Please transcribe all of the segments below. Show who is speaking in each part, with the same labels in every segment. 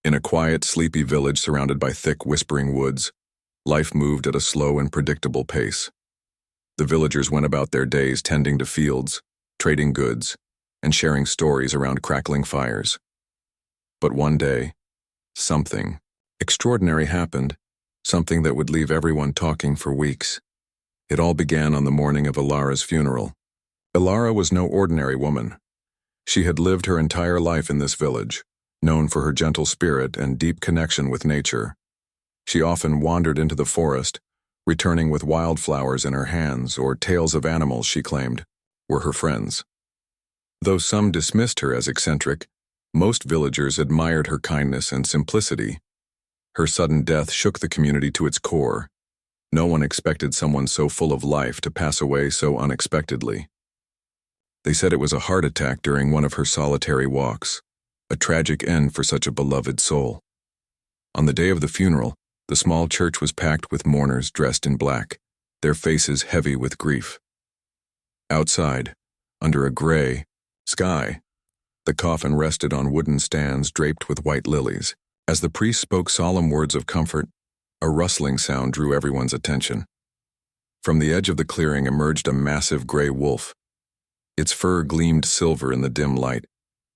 Speaker 1: In a quiet, sleepy village surrounded by thick, whispering woods, life moved at a slow and predictable pace. The villagers went about their days tending to fields, trading goods, and sharing stories around crackling fires. But one day, something extraordinary happened, something that would leave everyone talking for weeks. It all began on the morning of Ilara's funeral. Ilara was no ordinary woman. She had lived her entire life in this village, known for her gentle spirit and deep connection with nature. She often wandered into the forest, returning with wildflowers in her hands or tales of animals she claimed were her friends. Though some dismissed her as eccentric, most villagers admired her kindness and simplicity. Her sudden death shook the community to its core. No one expected someone so full of life to pass away so unexpectedly. They said it was a heart attack during one of her solitary walks, a tragic end for such a beloved soul. On the day of the funeral, the small church was packed with mourners dressed in black, their faces heavy with grief. Outside, under a gray sky, the coffin rested on wooden stands draped with white lilies. As the priest spoke solemn words of comfort, a rustling sound drew everyone's attention. From the edge of the clearing emerged a massive gray wolf. Its fur gleamed silver in the dim light,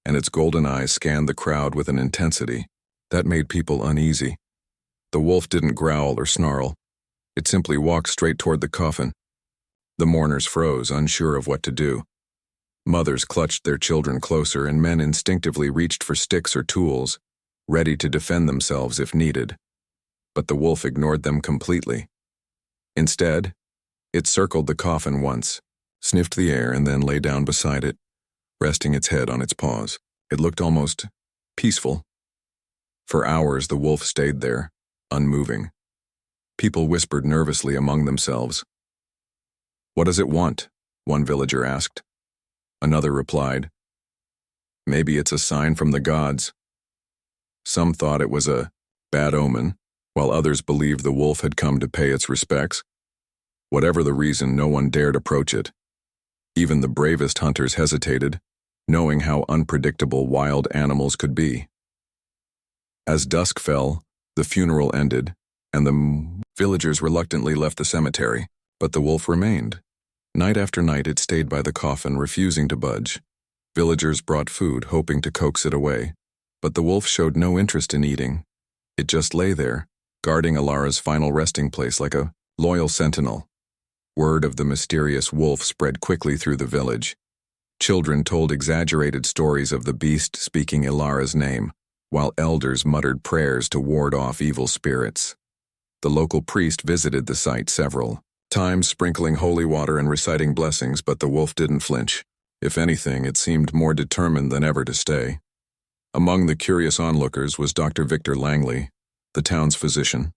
Speaker 1: and its golden eyes scanned the crowd with an intensity that made people uneasy. The wolf didn't growl or snarl. It simply walked straight toward the coffin. The mourners froze, unsure of what to do. Mothers clutched their children closer, and men instinctively reached for sticks or tools, ready to defend themselves if needed. But the wolf ignored them completely. Instead, it circled the coffin once, sniffed the air, and then lay down beside it, resting its head on its paws. It looked almost peaceful. For hours, the wolf stayed there, unmoving. People whispered nervously among themselves. "What does it want?" one villager asked. Another replied, "Maybe it's a sign from the gods." Some thought it was a bad omen, while others believed the wolf had come to pay its respects. Whatever the reason, no one dared approach it. Even the bravest hunters hesitated, knowing how unpredictable wild animals could be. As dusk fell, the funeral ended, and the villagers reluctantly left the cemetery, but the wolf remained. Night after night it stayed by the coffin, refusing to budge. Villagers brought food, hoping to coax it away, but the wolf showed no interest in eating. It just lay there, guarding Ilara's final resting place like a loyal sentinel. Word of the mysterious wolf spread quickly through the village. Children told exaggerated stories of the beast speaking Ilara's name, while elders muttered prayers to ward off evil spirits. The local priest visited the site several times, sprinkling holy water and reciting blessings, but the wolf didn't flinch. If anything, it seemed more determined than ever to stay. Among the curious onlookers was Dr. Victor Langley, the town's physician.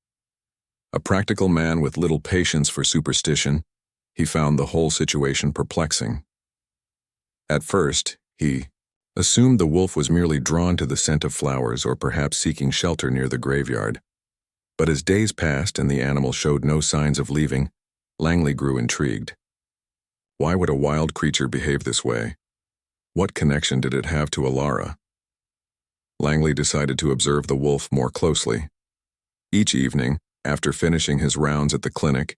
Speaker 1: A practical man with little patience for superstition, he found the whole situation perplexing. At first, he assumed the wolf was merely drawn to the scent of flowers or perhaps seeking shelter near the graveyard. But as days passed and the animal showed no signs of leaving, Langley grew intrigued. Why would a wild creature behave this way? What connection did it have to Ilara? Langley decided to observe the wolf more closely. Each evening, after finishing his rounds at the clinic,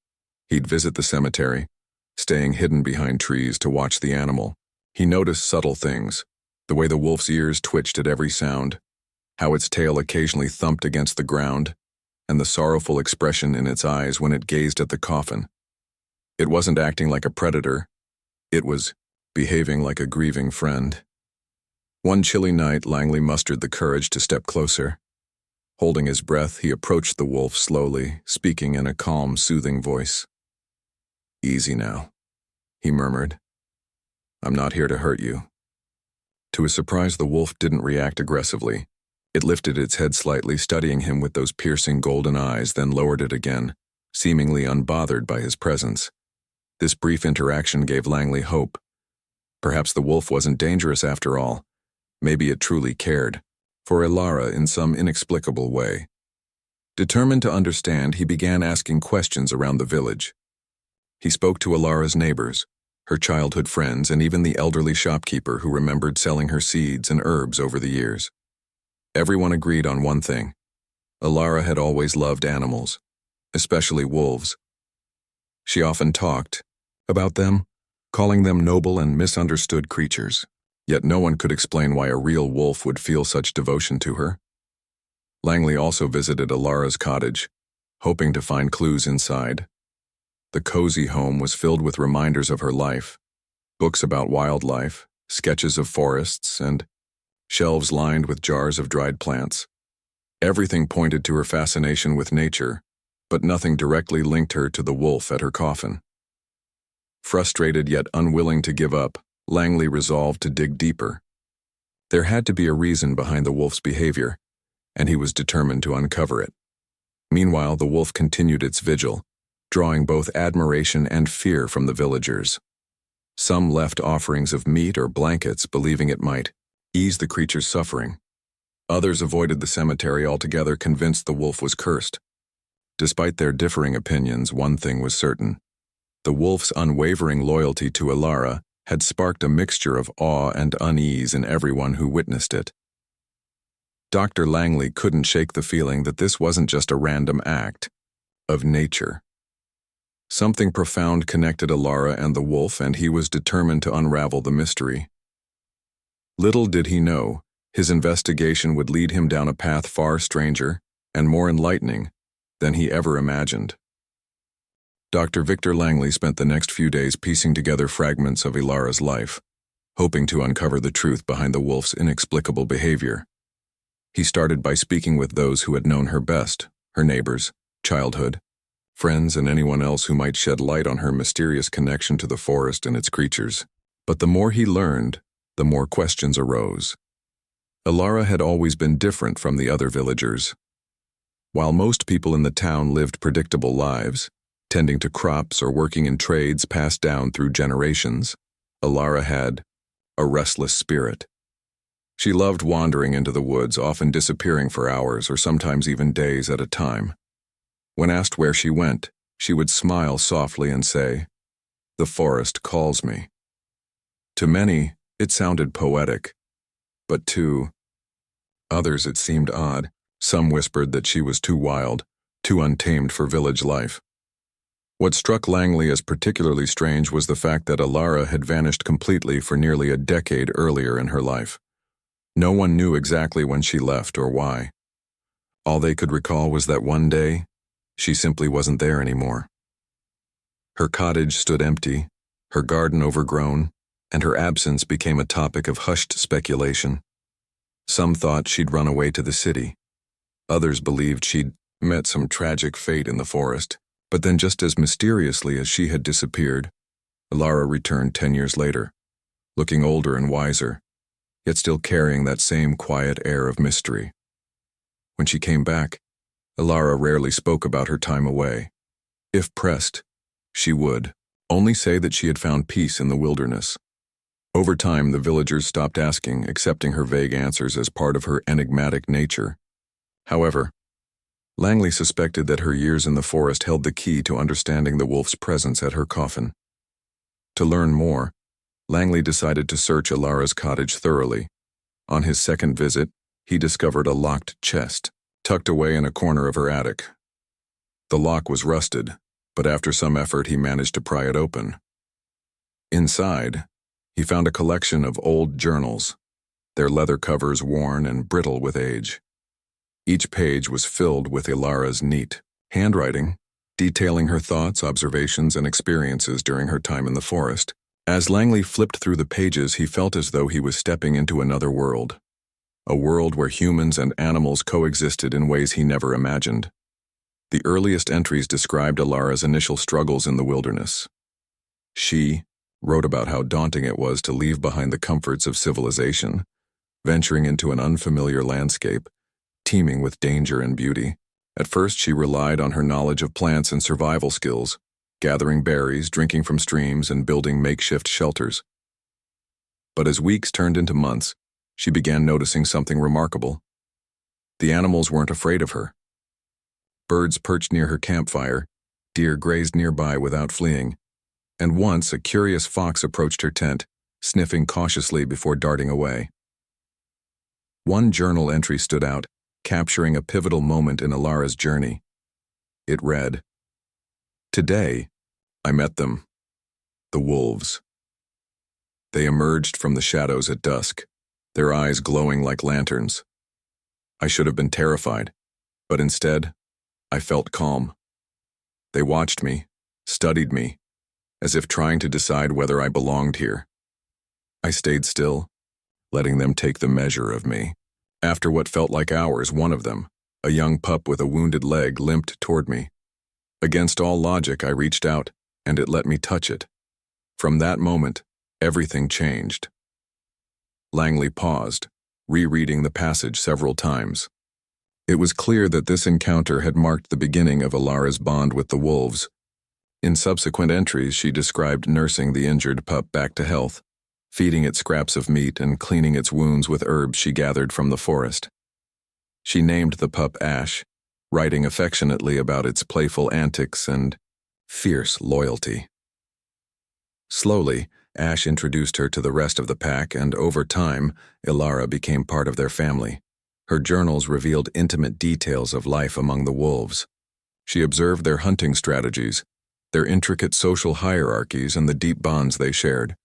Speaker 1: he'd visit the cemetery, staying hidden behind trees to watch the animal. He noticed subtle things, the way the wolf's ears twitched at every sound, how its tail occasionally thumped against the ground, and the sorrowful expression in its eyes when it gazed at the coffin. It wasn't acting like a predator. It was behaving like a grieving friend. One chilly night, Langley mustered the courage to step closer. Holding his breath, he approached the wolf slowly, speaking in a calm, soothing voice. "Easy now," he murmured. "I'm not here to hurt you." To his surprise, the wolf didn't react aggressively. It lifted its head slightly, studying him with those piercing golden eyes, then lowered it again, seemingly unbothered by his presence. This brief interaction gave Langley hope. Perhaps the wolf wasn't dangerous after all. Maybe it truly cared for Ilara in some inexplicable way. Determined to understand, he began asking questions around the village. He spoke to Ilara's neighbors, her childhood friends, and even the elderly shopkeeper who remembered selling her seeds and herbs over the years. Everyone agreed on one thing. Alara had always loved animals, especially wolves. She often talked about them, calling them noble and misunderstood creatures. Yet no one could explain why a real wolf would feel such devotion to her. Langley also visited Alara's cottage, hoping to find clues inside. The cozy home was filled with reminders of her life, books about wildlife, sketches of forests, and shelves lined with jars of dried plants. Everything pointed to her fascination with nature, but nothing directly linked her to the wolf at her coffin. Frustrated yet unwilling to give up, Langley resolved to dig deeper. There had to be a reason behind the wolf's behavior, and he was determined to uncover it. Meanwhile, the wolf continued its vigil, drawing both admiration and fear from the villagers. Some left offerings of meat or blankets, believing it might ease the creature's suffering. Others avoided the cemetery altogether, convinced the wolf was cursed. Despite their differing opinions, one thing was certain. The wolf's unwavering loyalty to Alara had sparked a mixture of awe and unease in everyone who witnessed it. Dr. Langley couldn't shake the feeling that this wasn't just a random act of nature. Something profound connected Alara and the wolf, and he was determined to unravel the mystery. Little did he know, his investigation would lead him down a path far stranger and more enlightening than he ever imagined. Dr. Victor Langley spent the next few days piecing together fragments of Alara's life, hoping to uncover the truth behind the wolf's inexplicable behavior. He started by speaking with those who had known her best, her neighbors, childhood, friends, and anyone else who might shed light on her mysterious connection to the forest and its creatures. But the more he learned, the more questions arose. Alara had always been different from the other villagers. While most people in the town lived predictable lives, tending to crops or working in trades passed down through generations, Alara had a restless spirit. She loved wandering into the woods, often disappearing for hours or sometimes even days at a time. When asked where she went, she would smile softly and say, "The forest calls me." To many, it sounded poetic, but to others it seemed odd. Some whispered that she was too wild, too untamed for village life. What struck Langley as particularly strange was the fact that Alara had vanished completely for nearly a decade earlier in her life. No one knew exactly when she left or why. All they could recall was that one day, she simply wasn't there anymore. Her cottage stood empty, her garden overgrown, and her absence became a topic of hushed speculation. Some thought she'd run away to the city. Others believed she'd met some tragic fate in the forest. But then, just as mysteriously as she had disappeared, Alara returned 10 years later, looking older and wiser, yet still carrying that same quiet air of mystery. When she came back, Alara rarely spoke about her time away. If pressed, she would only say that she had found peace in the wilderness. Over time, the villagers stopped asking, accepting her vague answers as part of her enigmatic nature. However, Langley suspected that her years in the forest held the key to understanding the wolf's presence at her coffin. To learn more, Langley decided to search Alara's cottage thoroughly. On his second visit, he discovered a locked chest, tucked away in a corner of her attic. The lock was rusted, but after some effort he managed to pry it open. Inside, he found a collection of old journals, their leather covers worn and brittle with age. Each page was filled with Alara's neat handwriting, detailing her thoughts, observations, and experiences during her time in the forest. As Langley flipped through the pages, he felt as though he was stepping into another world, a world where humans and animals coexisted in ways he never imagined. The earliest entries described Alara's initial struggles in the wilderness. She wrote about how daunting it was to leave behind the comforts of civilization, venturing into an unfamiliar landscape, teeming with danger and beauty. At first, she relied on her knowledge of plants and survival skills, gathering berries, drinking from streams, and building makeshift shelters. But as weeks turned into months, she began noticing something remarkable. The animals weren't afraid of her. Birds perched near her campfire, deer grazed nearby without fleeing, and once a curious fox approached her tent, sniffing cautiously before darting away. One journal entry stood out, capturing a pivotal moment in Alara's journey. It read, "Today, I met them, the wolves. They emerged from the shadows at dusk, their eyes glowing like lanterns. I should have been terrified, but instead, I felt calm. They watched me, studied me, as if trying to decide whether I belonged here. I stayed still, letting them take the measure of me. After what felt like hours, one of them, a young pup with a wounded leg, limped toward me. Against all logic, I reached out, and it let me touch it. From that moment, everything changed." Langley paused, rereading the passage several times. It was clear that this encounter had marked the beginning of Alara's bond with the wolves. In subsequent entries, she described nursing the injured pup back to health, feeding it scraps of meat and cleaning its wounds with herbs she gathered from the forest. She named the pup Ash, writing affectionately about its playful antics and fierce loyalty. Slowly, Ash introduced her to the rest of the pack, and over time, Alara became part of their family. Her journals revealed intimate details of life among the wolves. She observed their hunting strategies, their intricate social hierarchies, and the deep bonds they shared.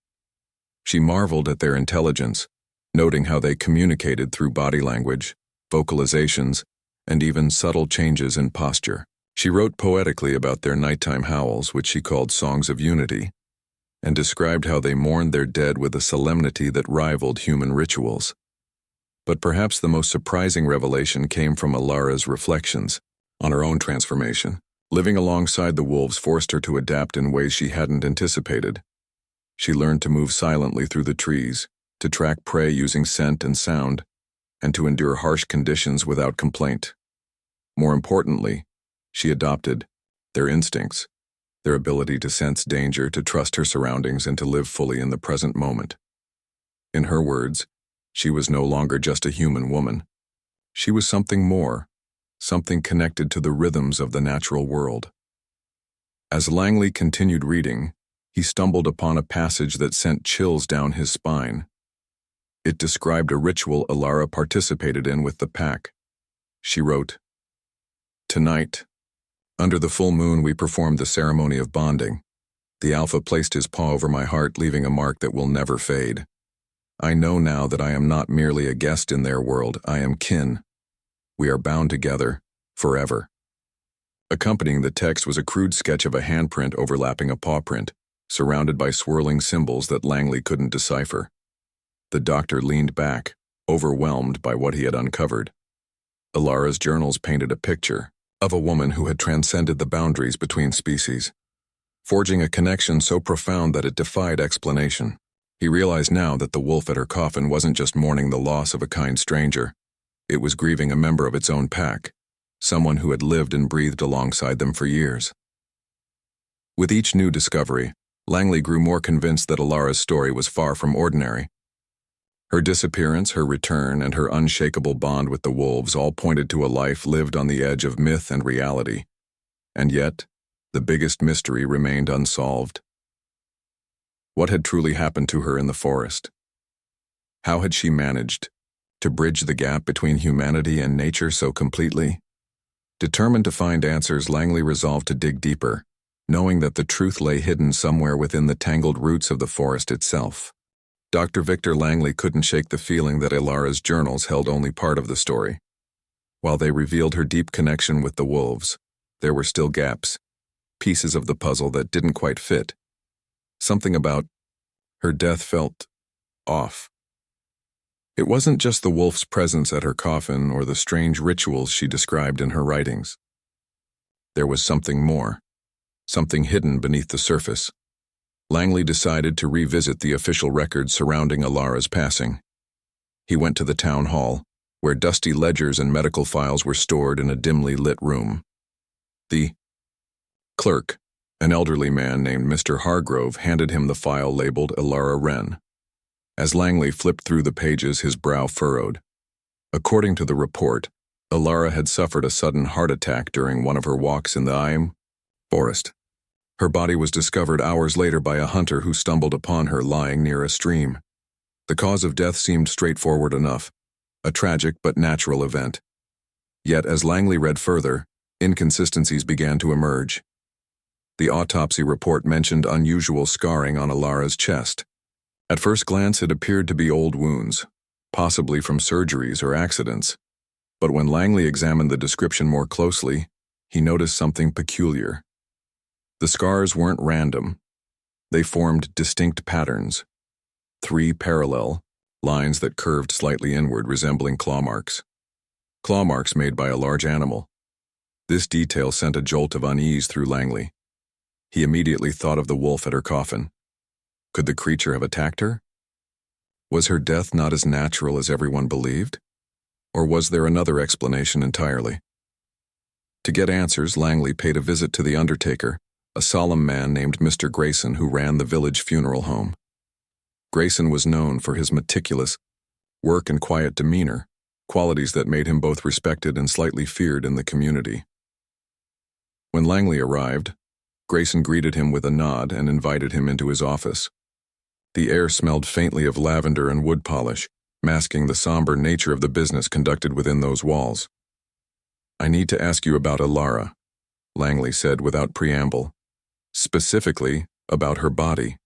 Speaker 1: She marveled at their intelligence, noting how they communicated through body language, vocalizations, and even subtle changes in posture. She wrote poetically about their nighttime howls, which she called songs of unity, and described how they mourned their dead with a solemnity that rivaled human rituals. But perhaps the most surprising revelation came from Alara's reflections on her own transformation. Living alongside the wolves forced her to adapt in ways she hadn't anticipated. She learned to move silently through the trees, to track prey using scent and sound, and to endure harsh conditions without complaint. More importantly, she adopted their instincts, their ability to sense danger, to trust her surroundings, and to live fully in the present moment. In her words, she was no longer just a human woman. She was something more, something connected to the rhythms of the natural world. As Langley continued reading, he stumbled upon a passage that sent chills down his spine. It described a ritual Alara participated in with the pack. She wrote, "Tonight, under the full moon, we performed the ceremony of bonding. The alpha placed his paw over my heart, leaving a mark that will never fade. I know now that I am not merely a guest in their world, I am kin. We are bound together, forever." Accompanying the text was a crude sketch of a handprint overlapping a paw print, surrounded by swirling symbols that Langley couldn't decipher. The doctor leaned back, overwhelmed by what he had uncovered. Alara's journals painted a picture of a woman who had transcended the boundaries between species, forging a connection so profound that it defied explanation. He realized now that the wolf at her coffin wasn't just mourning the loss of a kind stranger. It was grieving a member of its own pack, someone who had lived and breathed alongside them for years. With each new discovery, Langley grew more convinced that Alara's story was far from ordinary. Her disappearance, her return, and her unshakable bond with the wolves all pointed to a life lived on the edge of myth and reality. And yet, the biggest mystery remained unsolved. What had truly happened to her in the forest? How had she managed to bridge the gap between humanity and nature so completely? Determined to find answers, Langley resolved to dig deeper, knowing that the truth lay hidden somewhere within the tangled roots of the forest itself. Dr. Victor Langley couldn't shake the feeling that Alara's journals held only part of the story. While they revealed her deep connection with the wolves, there were still gaps, pieces of the puzzle that didn't quite fit. Something about her death felt off. It wasn't just the wolf's presence at her coffin or the strange rituals she described in her writings. There was something more, something hidden beneath the surface. Langley decided to revisit the official records surrounding Alara's passing. He went to the town hall, where dusty ledgers and medical files were stored in a dimly lit room. The clerk, an elderly man named Mr. Hargrove, handed him the file labeled Alara Wren. As Langley flipped through the pages, his brow furrowed. According to the report, Alara had suffered a sudden heart attack during one of her walks in the forest. Her body was discovered hours later by a hunter who stumbled upon her lying near a stream. The cause of death seemed straightforward enough: a tragic but natural event. Yet, as Langley read further, inconsistencies began to emerge. The autopsy report mentioned unusual scarring on Alara's chest. At first glance, it appeared to be old wounds, possibly from surgeries or accidents. But when Langley examined the description more closely, he noticed something peculiar. The scars weren't random. They formed distinct patterns. 3 parallel lines that curved slightly inward, resembling claw marks. Claw marks made by a large animal. This detail sent a jolt of unease through Langley. He immediately thought of the wolf at her coffin. Could the creature have attacked her? Was her death not as natural as everyone believed? Or was there another explanation entirely? To get answers, Langley paid a visit to the undertaker, a solemn man named Mr. Grayson who ran the village funeral home. Grayson was known for his meticulous work and quiet demeanor, qualities that made him both respected and slightly feared in the community. When Langley arrived, Grayson greeted him with a nod and invited him into his office. The air smelled faintly of lavender and wood polish, masking the somber nature of the business conducted within those walls. "I need to ask you about Alara," Langley said without preamble. "Specifically, about her body."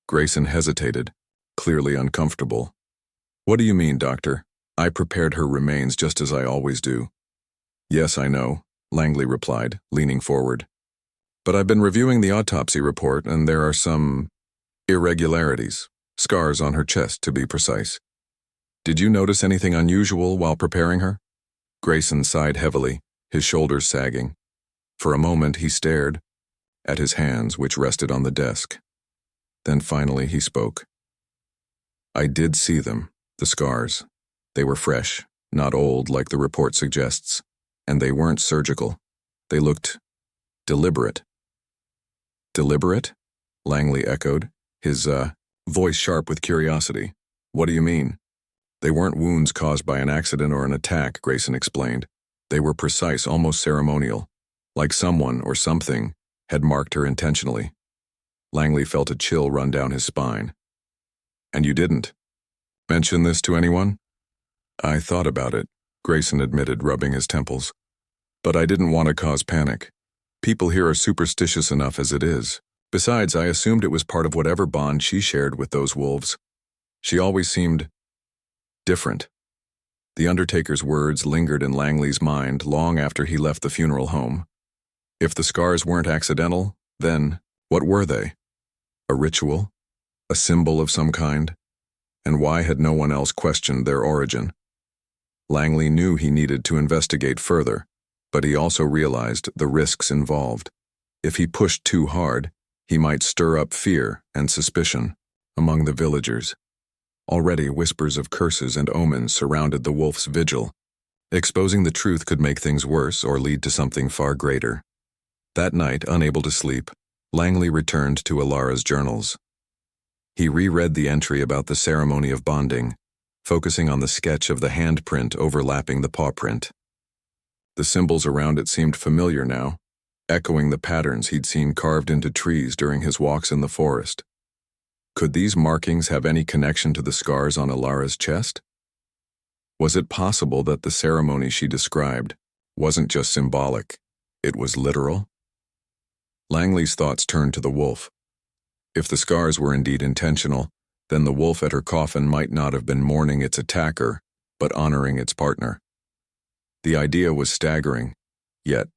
Speaker 1: Grayson hesitated, clearly uncomfortable. "What do you mean, Doctor? I prepared her remains just as I always do." "Yes, I know," Langley replied, leaning forward. "But I've been reviewing the autopsy report, and there are some irregularities, scars on her chest, to be precise. Did you notice anything unusual while preparing her?" Grayson sighed heavily, his shoulders sagging. For a moment he stared at his hands, which rested on the desk. Then finally he spoke. "I did see them, the scars. They were fresh, not old like the report suggests, and they weren't surgical. They looked deliberate." "Deliberate?" Langley echoed, his voice sharp with curiosity. "What do you mean?" "They weren't wounds caused by an accident or an attack," Grayson explained. "They were precise, almost ceremonial, like someone or something had marked her intentionally." Langley felt a chill run down his spine. "And you didn't mention this to anyone?" "I thought about it," Grayson admitted, rubbing his temples. "But I didn't want to cause panic. People here are superstitious enough as it is. Besides, I assumed it was part of whatever bond she shared with those wolves. She always seemed different." The undertaker's words lingered in Langley's mind long after he left the funeral home. If the scars weren't accidental, then what were they? A ritual? A symbol of some kind? And why had no one else questioned their origin? Langley knew he needed to investigate further, but he also realized the risks involved. If he pushed too hard, he might stir up fear and suspicion among the villagers. Already whispers of curses and omens surrounded the wolf's vigil. Exposing the truth could make things worse or lead to something far greater. That night, unable to sleep, Langley returned to Alara's journals. He reread the entry about the ceremony of bonding, focusing on the sketch of the handprint overlapping the paw print. The symbols around it seemed familiar now, echoing the patterns he'd seen carved into trees during his walks in the forest. Could these markings have any connection to the scars on Alara's chest? Was it possible that the ceremony she described wasn't just symbolic, it was literal? Langley's thoughts turned to the wolf. If the scars were indeed intentional, then the wolf at her coffin might not have been mourning its attacker, but honoring its partner. The idea was staggering, yet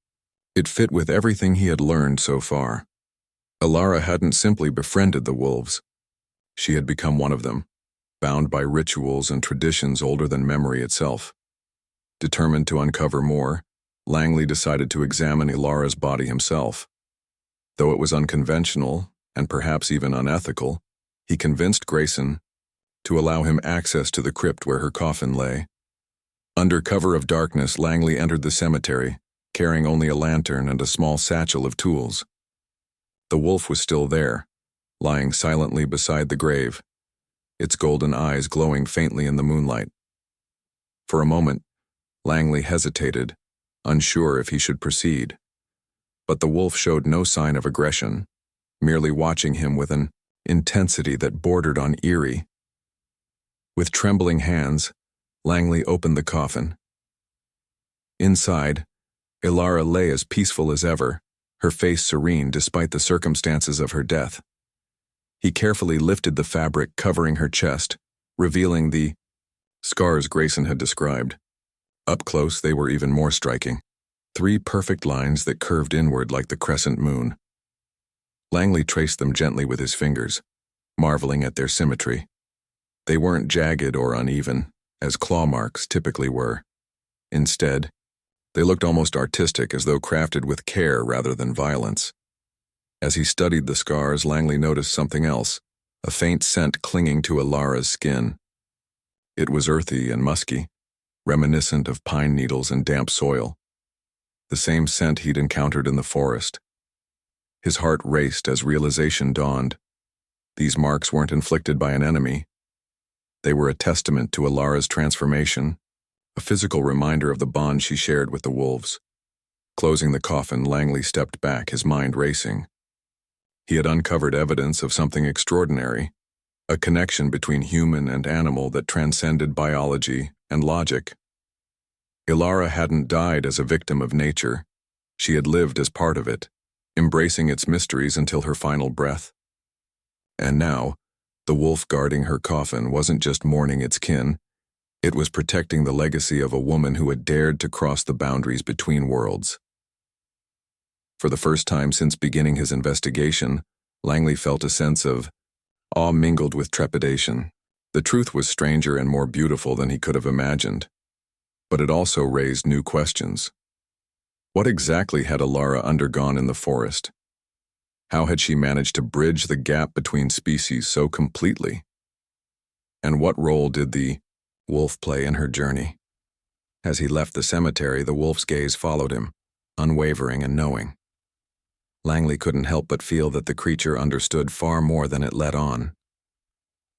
Speaker 1: it fit with everything he had learned so far. Alara hadn't simply befriended the wolves. She had become one of them, bound by rituals and traditions older than memory itself. Determined to uncover more, Langley decided to examine Alara's body himself. Though it was unconventional, and perhaps even unethical, he convinced Grayson to allow him access to the crypt where her coffin lay. Under cover of darkness, Langley entered the cemetery, carrying only a lantern and a small satchel of tools. The wolf was still there, lying silently beside the grave, its golden eyes glowing faintly in the moonlight. For a moment, Langley hesitated, unsure if he should proceed. But the wolf showed no sign of aggression, merely watching him with an intensity that bordered on eerie. With trembling hands, Langley opened the coffin. Inside, Ilara lay as peaceful as ever, her face serene despite the circumstances of her death. He carefully lifted the fabric covering her chest, revealing the scars Grayson had described. Up close, they were even more striking. 3 perfect lines that curved inward like the crescent moon. Langley traced them gently with his fingers, marveling at their symmetry. They weren't jagged or uneven, as claw marks typically were. Instead, they looked almost artistic, as though crafted with care rather than violence. As he studied the scars, Langley noticed something else, a faint scent clinging to Ilara's skin. It was earthy and musky, reminiscent of pine needles and damp soil. The same scent he'd encountered in the forest. His heart raced as realization dawned. These marks weren't inflicted by an enemy. They were a testament to Ilara's transformation, a physical reminder of the bond she shared with the wolves. Closing the coffin, Langley stepped back, his mind racing. He had uncovered evidence of something extraordinary, a connection between human and animal that transcended biology and logic. Ilara hadn't died as a victim of nature. She had lived as part of it, embracing its mysteries until her final breath. And now, the wolf guarding her coffin wasn't just mourning its kin, it was protecting the legacy of a woman who had dared to cross the boundaries between worlds. For the first time since beginning his investigation, Langley felt a sense of awe mingled with trepidation. The truth was stranger and more beautiful than he could have imagined, but it also raised new questions. What exactly had Ilara undergone in the forest? How had she managed to bridge the gap between species so completely? And what role did the wolf play in her journey? As he left the cemetery, the wolf's gaze followed him, unwavering and knowing. Langley couldn't help but feel that the creature understood far more than it let on.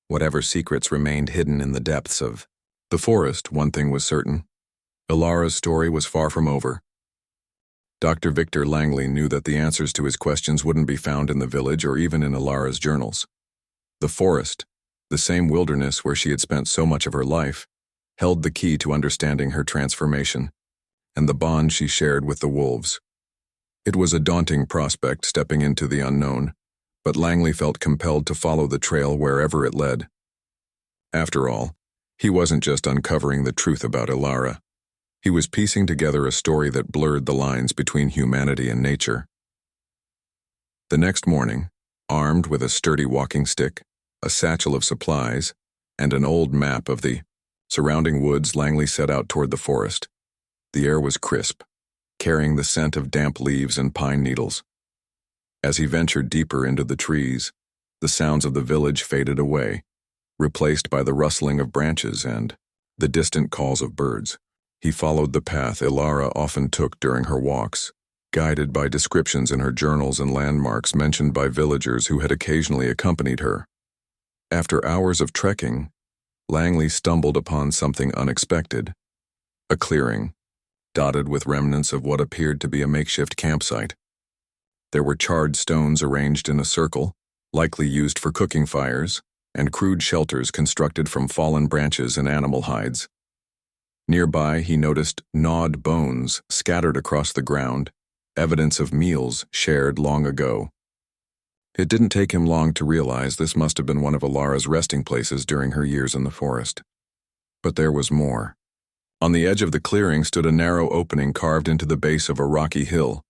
Speaker 1: Whatever secrets remained hidden in the depths of the forest, one thing was certain. Ilara's story was far from over. Dr. Victor Langley knew that the answers to his questions wouldn't be found in the village or even in Ilara's journals. The forest, the same wilderness where she had spent so much of her life, held the key to understanding her transformation and the bond she shared with the wolves. It was a daunting prospect stepping into the unknown, but Langley felt compelled to follow the trail wherever it led. After all, he wasn't just uncovering the truth about Ilara. He was piecing together a story that blurred the lines between humanity and nature. The next morning, armed with a sturdy walking stick, a satchel of supplies, and an old map of the surrounding woods, Langley set out toward the forest. The air was crisp, carrying the scent of damp leaves and pine needles. As he ventured deeper into the trees, the sounds of the village faded away, replaced by the rustling of branches and the distant calls of birds. He followed the path Ilara often took during her walks, guided by descriptions in her journals and landmarks mentioned by villagers who had occasionally accompanied her. After hours of trekking, Langley stumbled upon something unexpected. A clearing, dotted with remnants of what appeared to be a makeshift campsite. There were charred stones arranged in a circle, likely used for cooking fires, and crude shelters constructed from fallen branches and animal hides. Nearby, he noticed gnawed bones scattered across the ground, evidence of meals shared long ago. It didn't take him long to realize this must have been one of Ilara's resting places during her years in the forest. But there was more. On the edge of the clearing stood a narrow opening carved into the base of a rocky hill.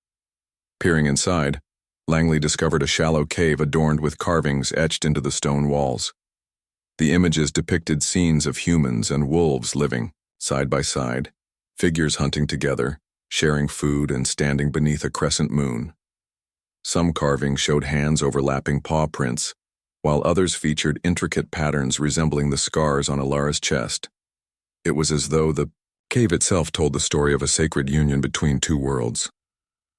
Speaker 1: Peering inside, Langley discovered a shallow cave adorned with carvings etched into the stone walls. The images depicted scenes of humans and wolves living side by side, figures hunting together, sharing food and standing beneath a crescent moon. Some carvings showed hands overlapping paw prints, while others featured intricate patterns resembling the scars on Ilara's chest. It was as though the cave itself told the story of a sacred union between two worlds.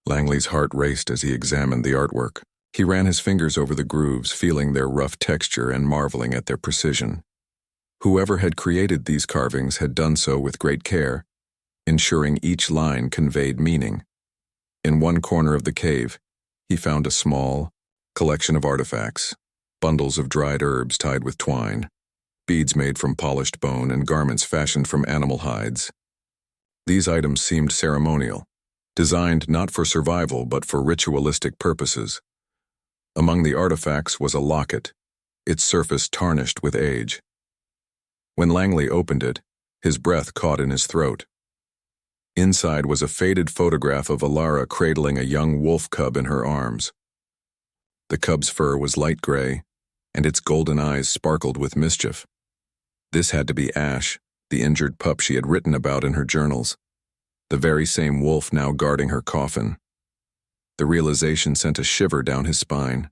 Speaker 1: Langley's heart raced as he examined the artwork. He ran his fingers over the grooves, feeling their rough texture and marveling at their precision. Whoever had created these carvings had done so with great care, ensuring each line conveyed meaning. In one corner of the cave, he found a small collection of artifacts, bundles of dried herbs tied with twine. beads made from polished bone, and garments fashioned from animal hides. These items seemed ceremonial, designed not for survival but for ritualistic purposes. Among the artifacts was a locket, its surface tarnished with age. When Langley opened it, his breath caught in his throat. Inside was a faded photograph of Alara cradling a young wolf cub in her arms. The cub's fur was light gray, and its golden eyes sparkled with mischief. This had to be Ash, the injured pup she had written about in her journals, the very same wolf now guarding her coffin. The realization sent a shiver down his spine.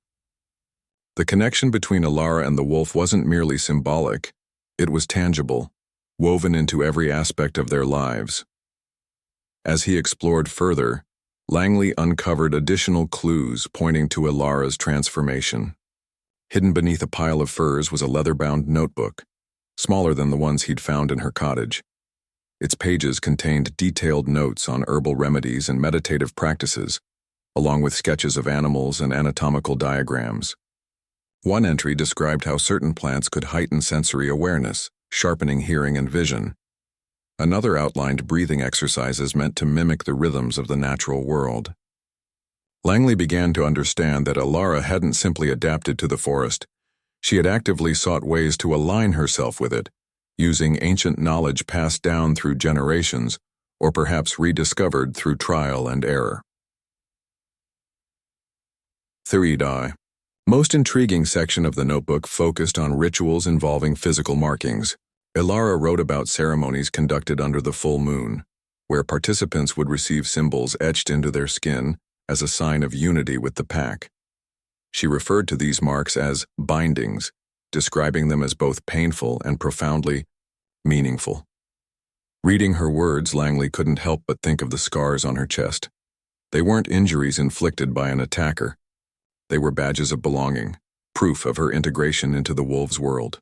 Speaker 1: The connection between Alara and the wolf wasn't merely symbolic, it was tangible, woven into every aspect of their lives. As he explored further, Langley uncovered additional clues pointing to Alara's transformation. Hidden beneath a pile of furs was a leather-bound notebook, smaller than the ones he'd found in her cottage. Its pages contained detailed notes on herbal remedies and meditative practices, along with sketches of animals and anatomical diagrams. One entry described how certain plants could heighten sensory awareness, sharpening hearing and vision. Another outlined breathing exercises meant to mimic the rhythms of the natural world. Langley began to understand that Alara hadn't simply adapted to the forest. She had actively sought ways to align herself with it, using ancient knowledge passed down through generations, or perhaps rediscovered through trial and error. 3. Most intriguing section of the notebook focused on rituals involving physical markings. Alara wrote about ceremonies conducted under the full moon, where participants would receive symbols etched into their skin as a sign of unity with the pack. She referred to these marks as bindings, describing them as both painful and profoundly meaningful. Reading her words, Langley couldn't help but think of the scars on her chest. They weren't injuries inflicted by an attacker. They were badges of belonging, proof of her integration into the wolves' world.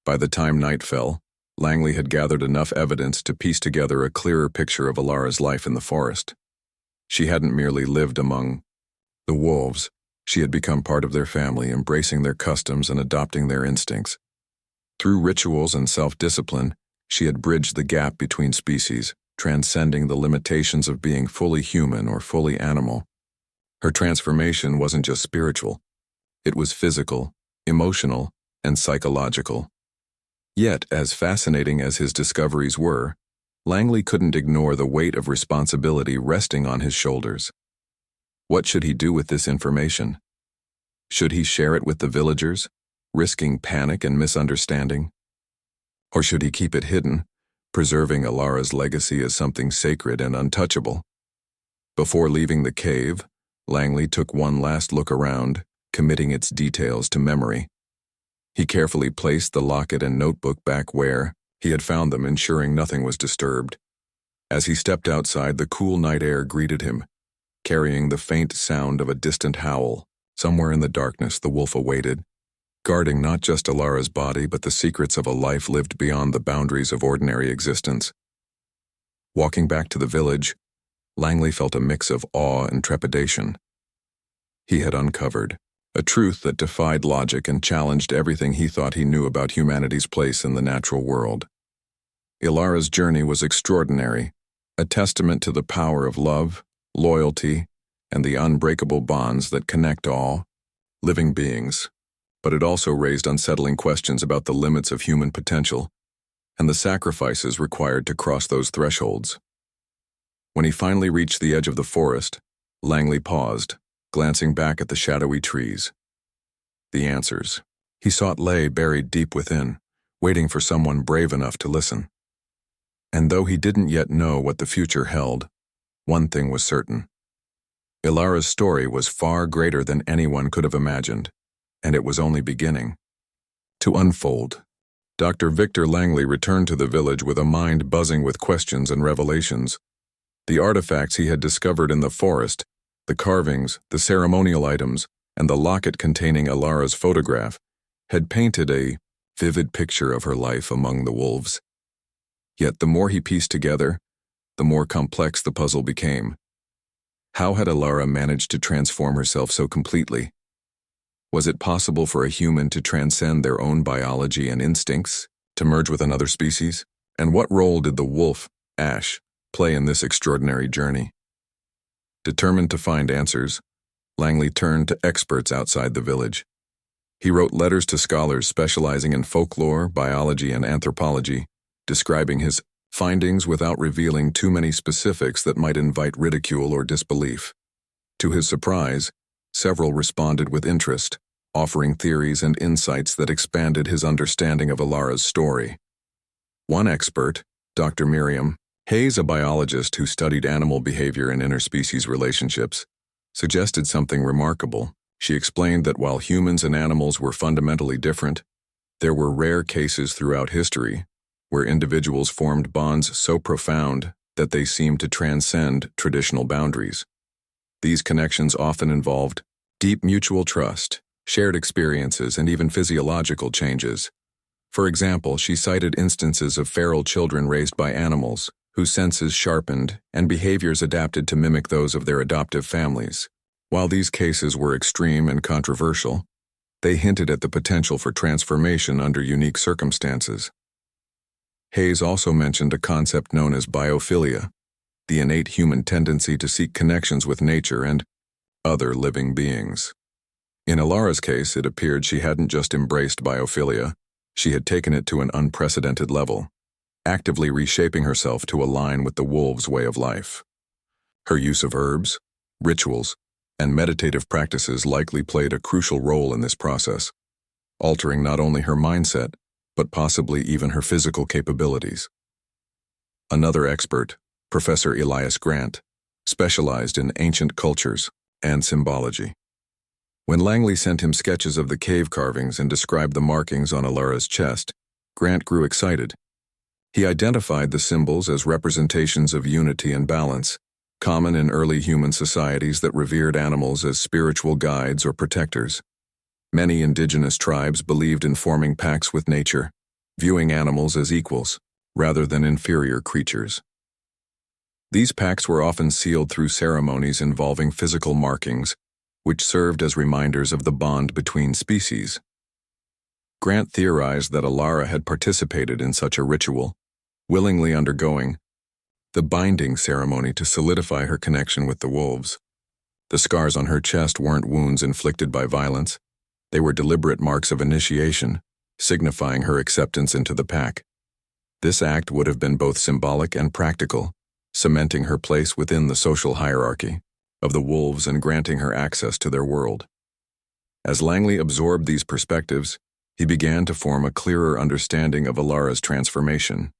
Speaker 1: By the time night fell, Langley had gathered enough evidence to piece together a clearer picture of Alara's life in the forest. She hadn't merely lived among the wolves, she had become part of their family, embracing their customs and adopting their instincts. Through rituals and self-discipline, she had bridged the gap between species, transcending the limitations of being fully human or fully animal. Her transformation wasn't just spiritual, it was physical, emotional, and psychological. Yet, as fascinating as his discoveries were, Langley couldn't ignore the weight of responsibility resting on his shoulders. What should he do with this information? Should he share it with the villagers, risking panic and misunderstanding? Or should he keep it hidden, preserving Alara's legacy as something sacred and untouchable? Before leaving the cave, Langley took one last look around, committing its details to memory. He carefully placed the locket and notebook back where he had found them, ensuring nothing was disturbed. As he stepped outside, the cool night air greeted him, carrying the faint sound of a distant howl. Somewhere in the darkness, the wolf awaited, guarding not just Alara's body but the secrets of a life lived beyond the boundaries of ordinary existence. Walking back to the village, Langley felt a mix of awe and trepidation. He had uncovered a truth that defied logic and challenged everything he thought he knew about humanity's place in the natural world. Alara's journey was extraordinary, a testament to the power of love, loyalty, and the unbreakable bonds that connect all living beings. But it also raised unsettling questions about the limits of human potential and the sacrifices required to cross those thresholds. When he finally reached the edge of the forest, Langley paused, glancing back at the shadowy trees. The answers he sought lay buried deep within, waiting for someone brave enough to listen. And though he didn't yet know what the future held, one thing was certain. Alara's story was far greater than anyone could have imagined, and it was only beginning to unfold. Dr. Victor Langley returned to the village with a mind buzzing with questions and revelations. The artifacts he had discovered in the forest, the carvings, the ceremonial items, and the locket containing Alara's photograph, had painted a vivid picture of her life among the wolves. Yet the more he pieced together, the more complex the puzzle became. How had Alara managed to transform herself so completely? Was it possible for a human to transcend their own biology and instincts, to merge with another species? And what role did the wolf, Ash, play in this extraordinary journey? Determined to find answers, Langley turned to experts outside the village. He wrote letters to scholars specializing in folklore, biology, and anthropology, describing his findings without revealing too many specifics that might invite ridicule or disbelief. To his surprise, several responded with interest, offering theories and insights that expanded his understanding of Alara's story. One expert, Dr. Miriam Hayes, a biologist who studied animal behavior and interspecies relationships, suggested something remarkable. She explained that while humans and animals were fundamentally different, there were rare cases throughout history where individuals formed bonds so profound that they seemed to transcend traditional boundaries. These connections often involved deep mutual trust, shared experiences, and even physiological changes. For example, she cited instances of feral children raised by animals, whose senses sharpened and behaviors adapted to mimic those of their adoptive families. While these cases were extreme and controversial, they hinted at the potential for transformation under unique circumstances. Hayes also mentioned a concept known as biophilia, the innate human tendency to seek connections with nature and other living beings. In Alara's case, it appeared she hadn't just embraced biophilia, she had taken it to an unprecedented level, actively reshaping herself to align with the wolves' way of life. Her use of herbs, rituals, and meditative practices likely played a crucial role in this process, altering not only her mindset, but possibly even her physical capabilities. Another expert, Professor Elias Grant, specialized in ancient cultures and symbology. When Langley sent him sketches of the cave carvings and described the markings on Alara's chest, Grant grew excited. He identified the symbols as representations of unity and balance, common in early human societies that revered animals as spiritual guides or protectors. Many indigenous tribes believed in forming pacts with nature, viewing animals as equals, rather than inferior creatures. These pacts were often sealed through ceremonies involving physical markings, which served as reminders of the bond between species. Grant theorized that Alara had participated in such a ritual, willingly undergoing the binding ceremony to solidify her connection with the wolves. The scars on her chest weren't wounds inflicted by violence. They were deliberate marks of initiation, signifying her acceptance into the pack. This act would have been both symbolic and practical, cementing her place within the social hierarchy of the wolves and granting her access to their world. As Langley absorbed these perspectives, he began to form a clearer understanding of Alara's transformation.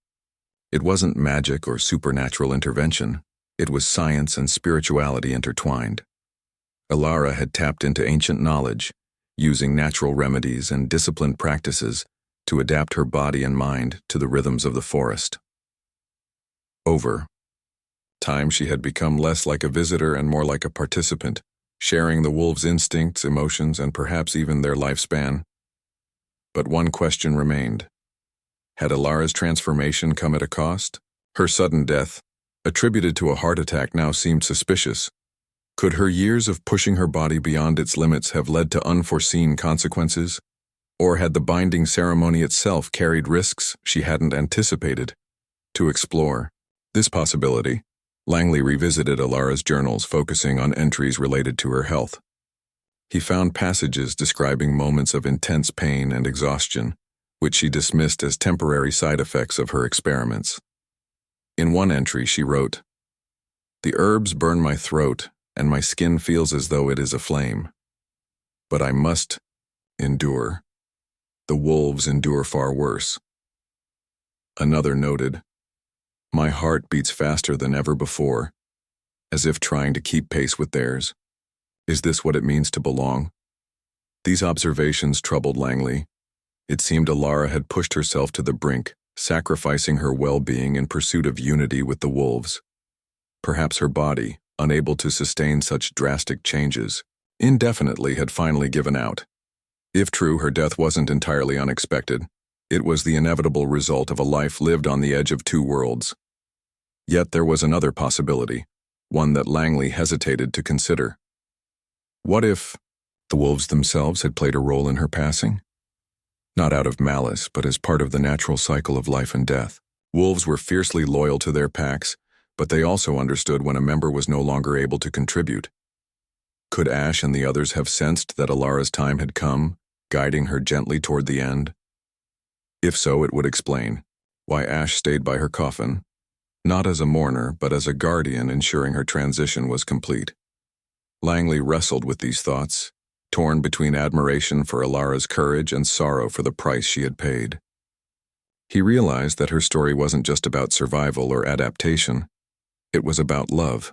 Speaker 1: It wasn't magic or supernatural intervention. It was science and spirituality intertwined. Alara had tapped into ancient knowledge, using natural remedies and disciplined practices to adapt her body and mind to the rhythms of the forest. Over time, she had become less like a visitor and more like a participant, sharing the wolves' instincts, emotions, and perhaps even their lifespan. But one question remained. Had Alara's transformation come at a cost? Her sudden death, attributed to a heart attack, now seemed suspicious. Could her years of pushing her body beyond its limits have led to unforeseen consequences? Or had the binding ceremony itself carried risks she hadn't anticipated? To explore this possibility, Langley revisited Alara's journals, focusing on entries related to her health. He found passages describing moments of intense pain and exhaustion, which she dismissed as temporary side effects of her experiments. In one entry, she wrote, "The herbs burn my throat, and my skin feels as though it is aflame. But I must endure. The wolves endure far worse." Another noted, "My heart beats faster than ever before, as if trying to keep pace with theirs. Is this what it means to belong?" These observations troubled Langley. It seemed Alara had pushed herself to the brink, sacrificing her well-being in pursuit of unity with the wolves. Perhaps her body, unable to sustain such drastic changes, indefinitely had finally given out. If true, her death wasn't entirely unexpected. It was the inevitable result of a life lived on the edge of two worlds. Yet there was another possibility, one that Langley hesitated to consider. What if The wolves themselves had played a role in her passing? Not out of malice, but as part of the natural cycle of life and death. Wolves were fiercely loyal to their packs, but they also understood when a member was no longer able to contribute. Could Ash and the others have sensed that Alara's time had come, guiding her gently toward the end? If so, it would explain why Ash stayed by her coffin, not as a mourner, but as a guardian ensuring her transition was complete. Langley wrestled with these thoughts, torn between admiration for Alara's courage and sorrow for the price she had paid. He realized that her story wasn't just about survival or adaptation. It was about love.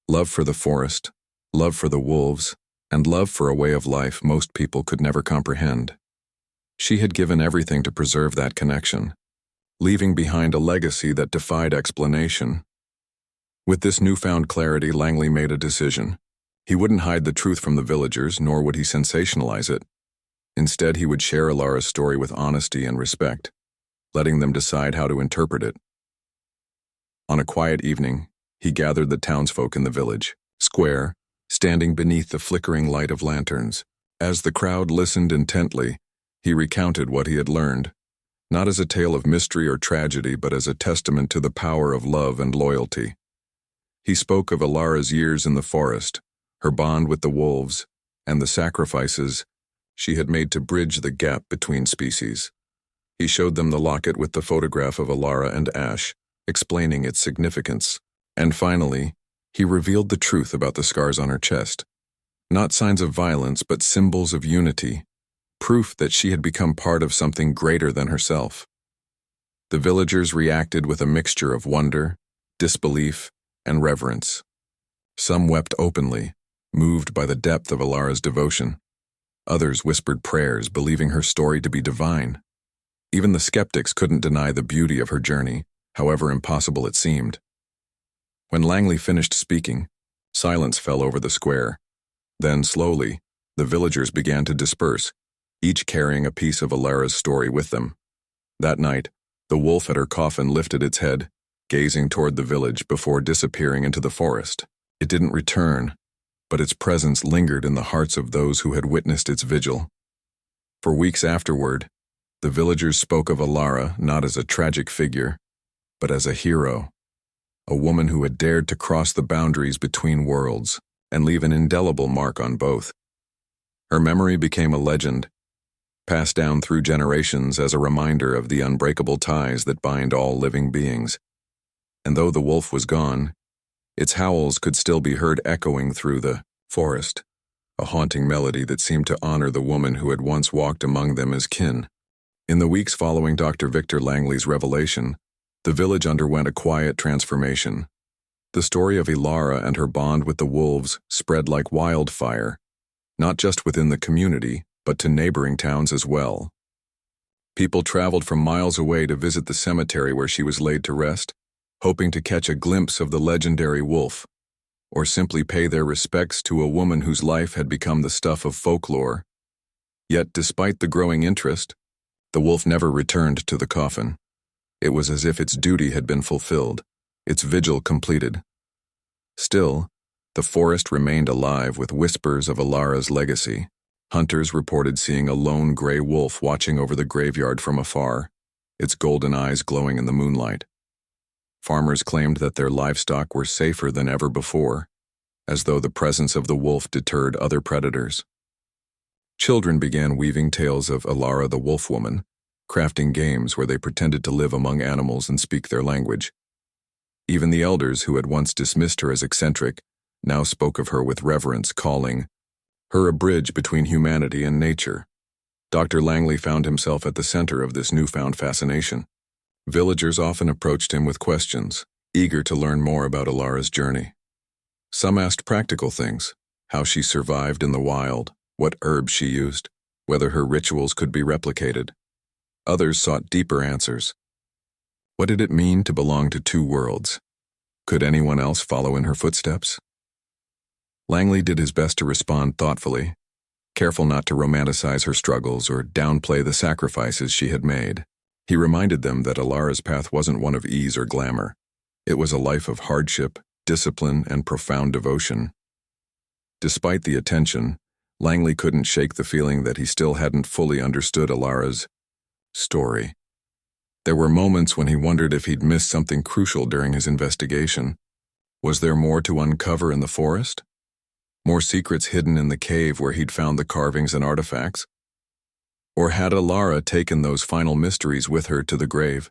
Speaker 1: Love for the forest, love for the wolves, and love for a way of life most people could never comprehend. She had given everything to preserve that connection, leaving behind a legacy that defied explanation. With this newfound clarity, Langley made a decision. He wouldn't hide the truth from the villagers, nor would he sensationalize it. Instead, he would share Alara's story with honesty and respect, letting them decide how to interpret it. On a quiet evening, he gathered the townsfolk in the village square, standing beneath the flickering light of lanterns. As the crowd listened intently, he recounted what he had learned, not as a tale of mystery or tragedy, but as a testament to the power of love and loyalty. He spoke of Alara's years in the forest, her bond with the wolves, and the sacrifices she had made to bridge the gap between species. He showed them the locket with the photograph of Alara and Ash, explaining its significance. And finally, he revealed the truth about the scars on her chest. Not signs of violence, but symbols of unity, proof that she had become part of something greater than herself. The villagers reacted with a mixture of wonder, disbelief, and reverence. Some wept openly, moved by the depth of Alara's devotion. Others whispered prayers, believing her story to be divine. Even the skeptics couldn't deny the beauty of her journey, however impossible it seemed. When Langley finished speaking, silence fell over the square. Then, slowly, the villagers began to disperse, each carrying a piece of Alara's story with them. That night, the wolf at her coffin lifted its head, gazing toward the village before disappearing into the forest. It didn't return, but its presence lingered in the hearts of those who had witnessed its vigil. For weeks afterward, the villagers spoke of Alara not as a tragic figure, but as a hero, a woman who had dared to cross the boundaries between worlds and leave an indelible mark on both. Her memory became a legend, passed down through generations as a reminder of the unbreakable ties that bind all living beings. And though the wolf was gone, its howls could still be heard echoing through the forest, a haunting melody that seemed to honor the woman who had once walked among them as kin. In the weeks following Dr. Victor Langley's revelation, the village underwent a quiet transformation. The story of Alara and her bond with the wolves spread like wildfire, not just within the community, but to neighboring towns as well. People traveled from miles away to visit the cemetery where she was laid to rest, hoping to catch a glimpse of the legendary wolf, or simply pay their respects to a woman whose life had become the stuff of folklore. Yet, despite the growing interest, the wolf never returned to the coffin. It was as if its duty had been fulfilled, its vigil completed. Still, the forest remained alive with whispers of Alara's legacy. Hunters reported seeing a lone gray wolf watching over the graveyard from afar, its golden eyes glowing in the moonlight. Farmers claimed that their livestock were safer than ever before, as though the presence of the wolf deterred other predators. Children began weaving tales of Alara the wolf woman, crafting games where they pretended to live among animals and speak their language. Even the elders who had once dismissed her as eccentric now spoke of her with reverence, calling her a bridge between humanity and nature. Dr. Langley found himself at the center of this newfound fascination. Villagers often approached him with questions, eager to learn more about Alara's journey. Some asked practical things, how she survived in the wild, what herbs she used, whether her rituals could be replicated. Others sought deeper answers. What did it mean to belong to two worlds? Could anyone else follow in her footsteps? Langley did his best to respond thoughtfully, careful not to romanticize her struggles or downplay the sacrifices she had made. He reminded them that Alara's path wasn't one of ease or glamour. It was a life of hardship, discipline, and profound devotion. Despite the attention, Langley couldn't shake the feeling that he still hadn't fully understood Alara's story. There were moments when he wondered if he'd missed something crucial during his investigation. Was there more to uncover in the forest? More secrets hidden in the cave where he'd found the carvings and artifacts? Or had Alara taken those final mysteries with her to the grave,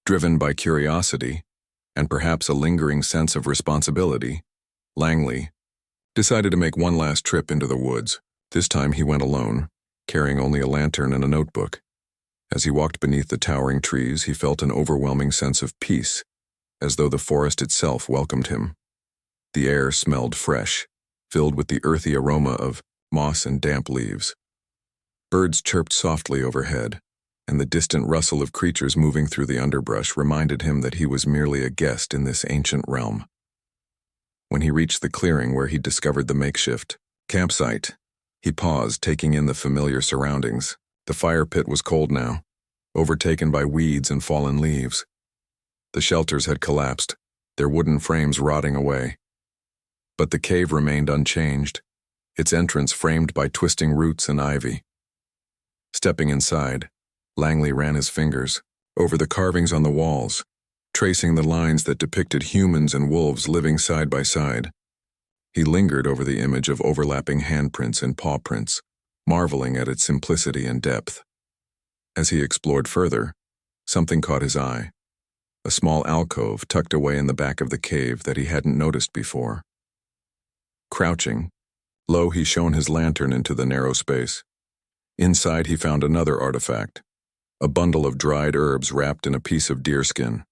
Speaker 1: driven by curiosity and perhaps a lingering sense of responsibility? Langley decided to make one last trip into the woods. This time he went alone, carrying only a lantern and a notebook. As he walked beneath the towering trees, he felt an overwhelming sense of peace, as though the forest itself welcomed him. The air smelled fresh, filled with the earthy aroma of moss and damp leaves. Birds chirped softly overhead, and the distant rustle of creatures moving through the underbrush reminded him that he was merely a guest in this ancient realm. When he reached the clearing where he'd discovered the makeshift campsite, he paused, taking in the familiar surroundings. The fire pit was cold now, overtaken by weeds and fallen leaves. The shelters had collapsed, their wooden frames rotting away. But the cave remained unchanged, its entrance framed by twisting roots and ivy. Stepping inside, Langley ran his fingers over the carvings on the walls, tracing the lines that depicted humans and wolves living side by side. He lingered over the image of overlapping handprints and paw prints, marveling at its simplicity and depth. As he explored further, something caught his eye. A small alcove tucked away in the back of the cave that he hadn't noticed before. Crouching, low, he shone his lantern into the narrow space. Inside he found another artifact, a bundle of dried herbs wrapped in a piece of deerskin.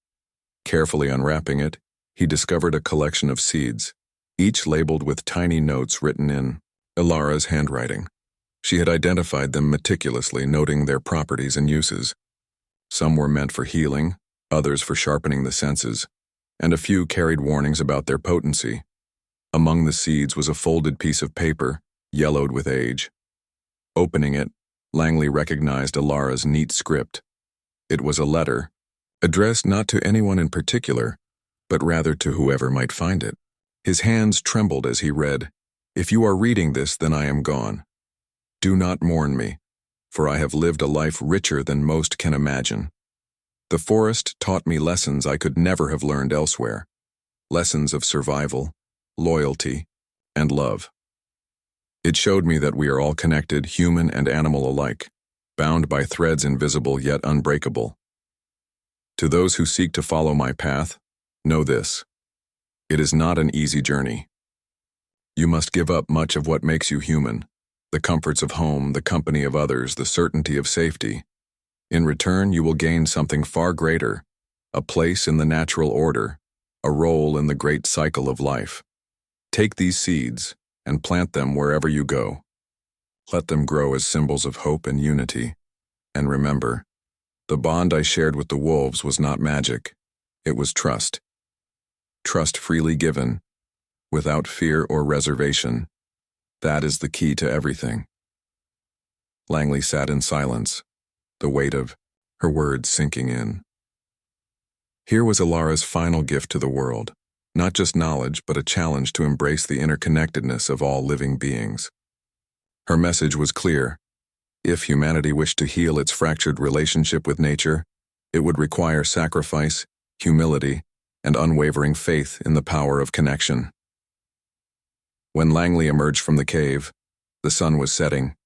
Speaker 1: Carefully unwrapping it, he discovered a collection of seeds, each labeled with tiny notes written in Alara's handwriting. She had identified them meticulously, noting their properties and uses. Some were meant for healing, others for sharpening the senses, and a few carried warnings about their potency. Among the seeds was a folded piece of paper, yellowed with age. Opening it, Langley recognized Alara's neat script. It was a letter, addressed not to anyone in particular, but rather to whoever might find it. His hands trembled as he read, "If you are reading this, then I am gone. Do not mourn me, for I have lived a life richer than most can imagine. The forest taught me lessons I could never have learned elsewhere, lessons of survival, loyalty, and love. It showed me that we are all connected, human and animal alike, bound by threads invisible yet unbreakable. To those who seek to follow my path, know this: it is not an easy journey. You must give up much of what makes you human, the comforts of home, the company of others, the certainty of safety. In return, you will gain something far greater, a place in the natural order, a role in the great cycle of life. Take these seeds and plant them wherever you go. Let them grow as symbols of hope and unity. And remember, the bond I shared with the wolves was not magic. It was trust. Trust freely given, without fear or reservation. That is the key to everything." Langley sat in silence, the weight of her words sinking in. Here was Alara's final gift to the world, not just knowledge, but a challenge to embrace the interconnectedness of all living beings. Her message was clear. If humanity wished to heal its fractured relationship with nature, it would require sacrifice, humility, and unwavering faith in the power of connection. When Langley emerged from the cave, the sun was setting,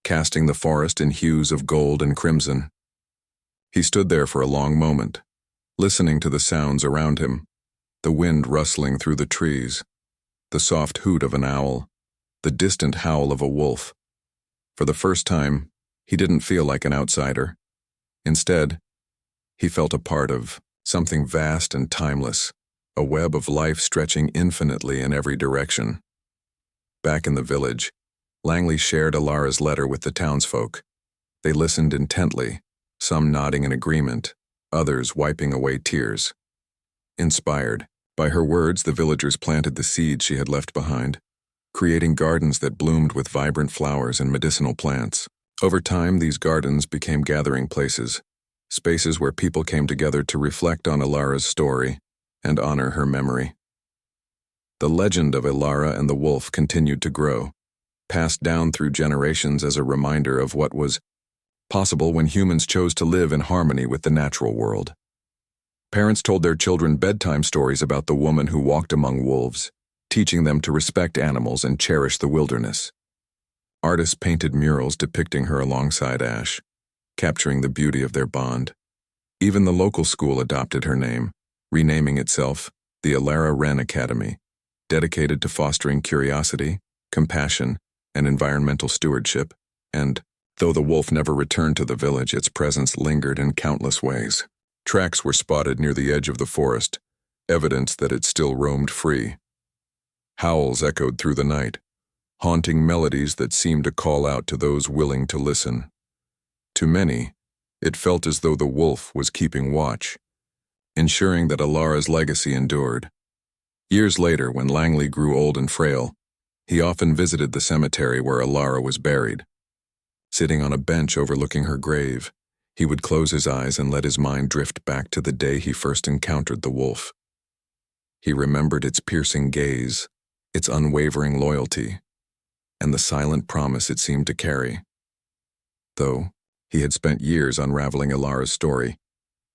Speaker 1: casting the forest in hues of gold and crimson. He stood there for a long moment, listening to the sounds around him, the wind rustling through the trees, the soft hoot of an owl, the distant howl of a wolf. For the first time, he didn't feel like an outsider. Instead, he felt a part of something vast and timeless, a web of life stretching infinitely in every direction. Back in the village, Langley shared Alara's letter with the townsfolk. They listened intently, some nodding in agreement, others wiping away tears. Inspired by her words, the villagers planted the seeds she had left behind, creating gardens that bloomed with vibrant flowers and medicinal plants. Over time, these gardens became gathering places, spaces where people came together to reflect on Alara's story and honor her memory. The legend of Alara and the wolf continued to grow, passed down through generations as a reminder of what was possible when humans chose to live in harmony with the natural world. Parents told their children bedtime stories about the woman who walked among wolves, teaching them to respect animals and cherish the wilderness. Artists painted murals depicting her alongside Ash, capturing the beauty of their bond. Even the local school adopted her name, renaming itself the Alara Wren Academy, dedicated to fostering curiosity, compassion, and environmental stewardship. And, though the wolf never returned to the village, its presence lingered in countless ways. Tracks were spotted near the edge of the forest, evidence that it still roamed free. Howls echoed through the night, haunting melodies that seemed to call out to those willing to listen. To many, it felt as though the wolf was keeping watch, ensuring that Alara's legacy endured. Years later, when Langley grew old and frail, he often visited the cemetery where Alara was buried. Sitting on a bench overlooking her grave, he would close his eyes and let his mind drift back to the day he first encountered the wolf. He remembered its piercing gaze, its unwavering loyalty, and the silent promise it seemed to carry. Though he had spent years unraveling Alara's story,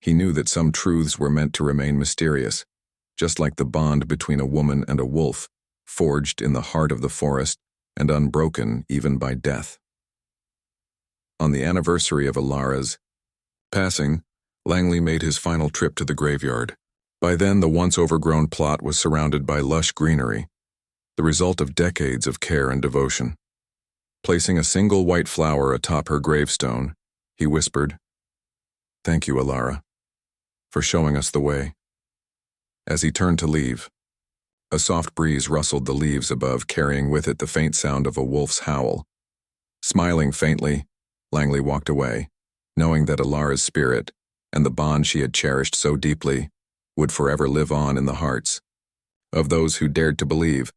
Speaker 1: he knew that some truths were meant to remain mysterious, just like the bond between a woman and a wolf, forged in the heart of the forest and unbroken even by death. On the anniversary of Alara's passing, Langley made his final trip to the graveyard. By then, the once overgrown plot was surrounded by lush greenery, the result of decades of care and devotion. Placing a single white flower atop her gravestone, he whispered, "Thank you, Alara, for showing us the way." As he turned to leave, a soft breeze rustled the leaves above, carrying with it the faint sound of a wolf's howl. Smiling faintly, Langley walked away, knowing that Alara's spirit, and the bond she had cherished so deeply, would forever live on in the hearts of those who dared to believe.